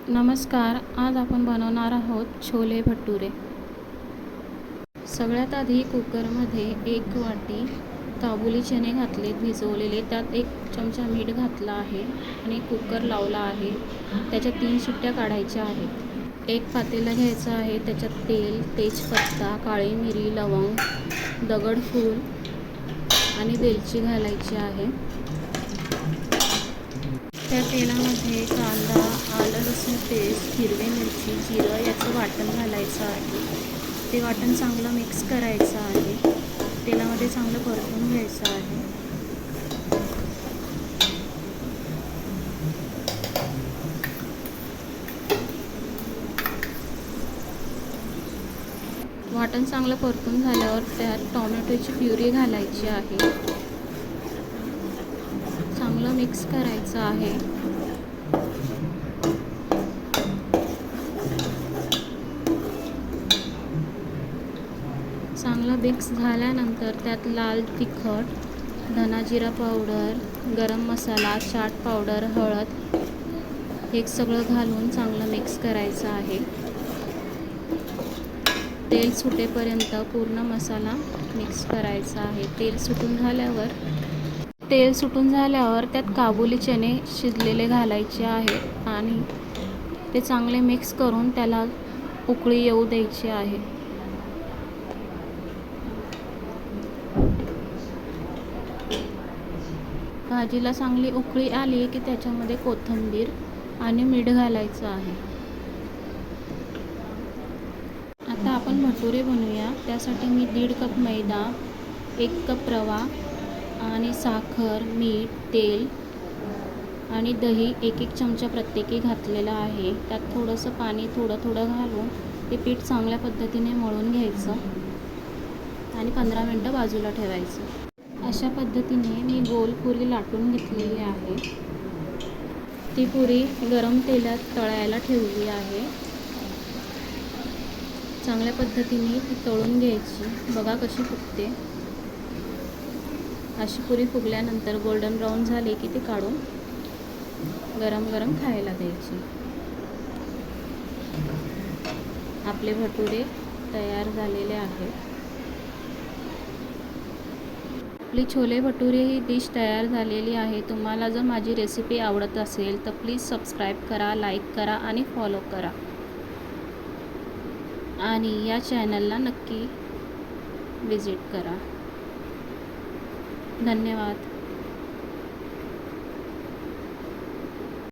नमस्कार, आज आपण बनवणार आहोत छोले भटुरे। सगळ्यात आधी कुकरमध्ये 1 वाटी काबुली चणे घातले भिजवलेले, त्यात 1 चमचा मीठ घातला आहे आणि कुकर लावला आहे। त्याच्यात 3 शिट्ट्या काढायच्या आहेत। एक पातेलं घ्यायचं आहे, त्याच्यात तेल, तेजपत्ता, काळी मिरी, लवंग, दगडफूल आणि वेलची घालायची आहे। त्या तेलामध्ये कांदा, आलं लसूण पेस्ट, हिरवी मिरची, जिरं याचं वाटण घालायचं आहे। ते वाटण चांगलं मिक्स करायचं आहे। तेलामध्ये चांगलं परतून घ्यायचं आहे। वाटण चांगलं परतून झाल्यावर त्यात टोमॅटोची प्युरी घालायची आहे। चांगलं मिक्स करायचं आहे। चांगलं मिक्स झाल्यानंतर त्यात लाल तिखट, धना जिरा पावडर, गरम मसाला, चाट पावडर, हळद हे सगळं घालून चांगलं मिक्स करायचं आहे। तेल सुटेपर्यंत पूर्ण मसाला मिक्स करायचा आहे। तेल सुटून झाल्यावर त्यात काबुली चणे शिजलेले घालायचे आहेत आणि ते चांगले मिक्स करून त्याला उकळी येऊ द्यायची आहे। भाजीला चांगली उकळी आली की त्याच्यामध्ये कोथिंबीर आणि मीठ घालायचं आहे। आता आपण भटुरे बनवूया। त्यासाठी मी 1.5 कप मैदा, 1 कप रवा आणि साखर, मीठ, तेल आणि दही 1-1 चमचा प्रत्येकी घातलेला आहे। त्यात थोडंसं पाणी थोडं घालून ते पीठ चांगल्या पद्धतीने मळून घ्यायचं आणि 15 मिनटं बाजूला ठेवायचं। अशा पद्धतीने मी गोल पुरी लाटून घेतलेली आहे। ती पुरी गरम तेलात तळायला ठेवली आहे। चांगल्या पद्धतीने ती तळून घ्यायची। बघा कशी फुगते। अशी पुरी फुगल्यानंतर गोल्डन ब्राऊन झाली की ती काढून गरम गरम खायला द्यायची। आपले भटुरे तयार झालेले आहेत। आपली छोले भटुरे ही डिश तयार झालेली आहे। तुम्हाला जर माझी रेसिपी आवडत असेल तर प्लीज सबस्क्राईब करा, लाईक करा आणि फॉलो करा आणि या चॅनलला नक्की विजिट करा। धन्यवाद।